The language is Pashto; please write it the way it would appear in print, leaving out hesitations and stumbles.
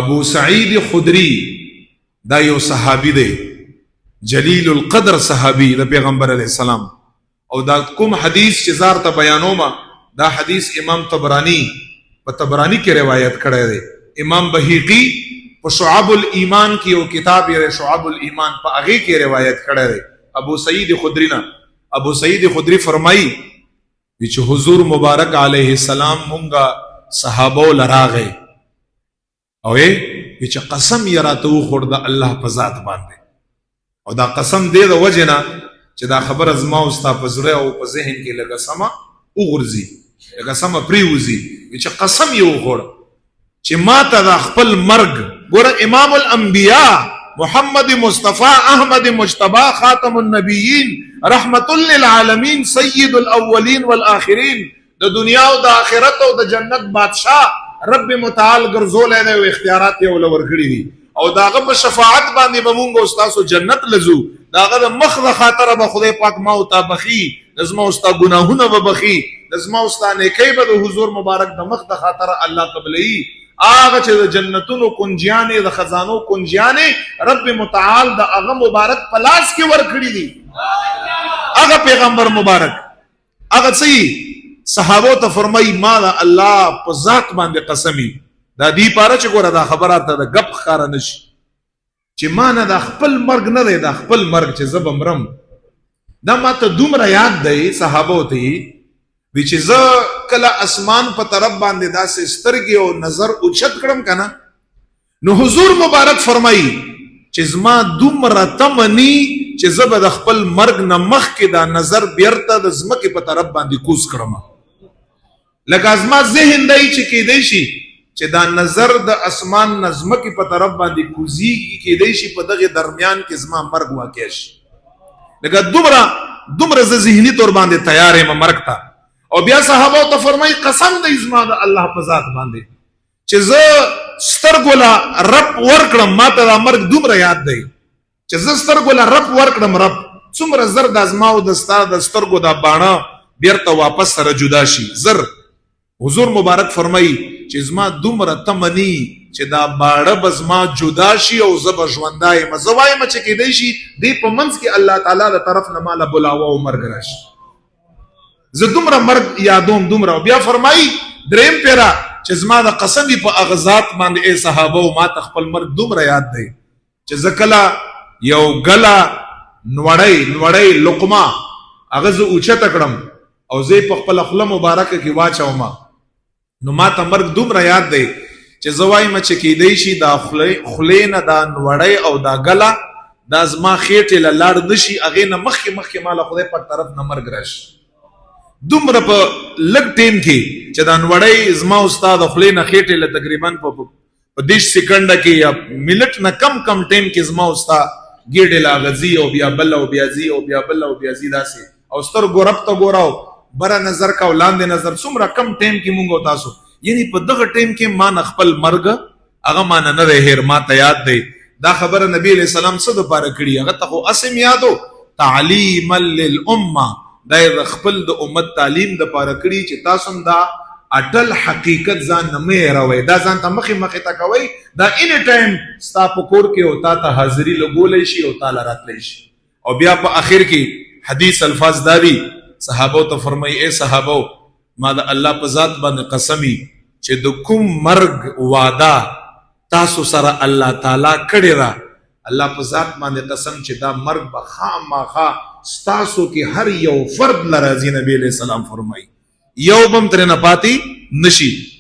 ابو سعید خدری دا یو صحابی دی، جلیل القدر صحابی د پیغمبر علیہ السلام. او دا کوم حدیث چې زار ته بیانوما دا حدیث امام طبرانی په طبرانی کې روایت کړی دی. امام بهقی په شعب الایمان کې یو کتاب یې شعب الایمان په هغه کې روایت کړی دی ابو سعید خدری نه. ابو سعید خدری فرمایي چې حضور مبارک علیه السلام مونږه صحابه لراغه او چې قسم یې راته وخوړ د الله په ذات باندې، او دا قسم دې د وجه نه چې دا خبر از ما او ستا په زړه او په ذهن کې لږه سمه وغورځي، لږه سمه پریوځي چې قسم یې وخوړ چې ما ته د خپل مرګ ګوره امام الانبیاء محمد مصطفی احمد مجتبی خاتم النبیین رحمت للعالمین سید الاولین والآخرین د دنیا او د آخرت او د جنت بادشاہ رب متعال ګرځولې دی او اختیارات یې ول ورکړي دي، او داغه په شفاعت باندې به مونږ او تاسو جنت لزو. داغه د مخ د خاطر به خدای پاک ما او تا بخي، نظم او ستا ګناهونه به بخي، نظم او ستا نیکی به د حضور مبارک د مخ د خاطر الله قبلې. هغه چې د جنتونو کنجیانې د خزانو کنجیانې رب متعال د هغه مبارک پلاس کې ورکړي دي. هغه پیغمبر مبارک هغه صحیح صحابو ته فرمایي ما د الله په ذات باندې قسمی دا دی پاره چې ګوره دا خبره ته د غپ ښکاره نشي چې ما نه د خپل مرګ نه دی، د خپل مرګ چې زه به مرم دا ما ته دومره یاد دی صحابو ته وی چې زه کله اسمان په طرف باندې داسې سترګې او نظر اوچت کړم کنه نو حضور مبارک فرمایي چې زما دومره تمنی چې زه به د خپل مرګ نه مخکې دا نظر بیرته د ځمکې په طرف باندې کوز کړم، لکه زما ذهن دی چې کېدی شي چې دا نظر د اسمان نه ځمکې په طرف باندې کوزیږي، کېدی شي په دغه درمیان کې زما مرګ واقع شي. لکه دومره زه ذهني طور باندې تیار یم مرګ ته. او بیا صحابه ته فرمایي قسم دی زما د الله په ذات باندې چې زه سترګو له رب ورکړم، ما ته دا مرګ دومره یاد دی چې زه سترګو له رب ورکړم، رب څومره زر د زما او د ستا د سترګو دا باڼه بیرته واپس سره جدا شي زر. حضور مبارک فرمایي چې زما دومره تمنی چې دا باڼه به زما جدا شي او زه به ژوندی یم، زه وایم چې کېدی شي دې په منځ کې الله تعالی د طرف نه ماله بلاوه او مرګ راشي، زه دومره مرګ یادوم دومره. بیا فرمایي دریم پیرا چې زما د قسمی په اغزات باندې ای صحابه او ما ته خپل مرګ دومره یاد دی چې زه کله یو ګله نوړی لقمه هغه زه اوچته کړم او زه په خپل خوله مبارکه کې واچوم نو ما ته مرګ دومره یاد دی چې زه وایم چې کېدی شي دا خولې نه دا نوړی او دا ګله دا زما خېټې له لاړ نه شي، هغې نه مخکې ما له خدای پاک طرف نه مرګ راشي. دومره په لږ ټیم کې چې دا نوړی زما او ستا د خولې نه خېټې له تقریبا په 10 سکنډه کې یا منټ نه کم ټیم کې زما او ستا ګېډې لا غځي او بیا بل او بیا ځي او بیا بل او بیا ځي داسې، او سترګو رب ته ګوره او بره نظر کا او لاندې نظر، څومره کم ټیم کې مونږ او تاسو یعنی په دغه ټیم کې ما نه خپل مرګ هغه ما نه نه دی هیر، ما ته یاد دی. دا خبره نبی علیہ السلام څه دپاره کړي هغه ته خو اسم یادو تعلیما للامه، دا د خپل د امت تعلیم دپاره کړي چې تاسو هم دا اټل حقیقت ځان نه مه هېروئ، دا ځان ته مخې ته کوئ، دا اینی ټایم ستا په کور کې او تا ته حاضري لګولی شي او تاله راتلی شي. او بیا په آخر کې حدیث الفاظ دا دي صحابو ته فرمایي ای صحابو ما د الله په ذات باندې قسمی چې د کوم مرګ وعده تاسو سره الله تعالی کړې ده، الله په ذات باندې قسم چې دا مرګ به خامخا ستاسو کې هر یو فرد لراځي. نبی علیہ السلام فرمایي یو بم ترې نه پاتې نشي.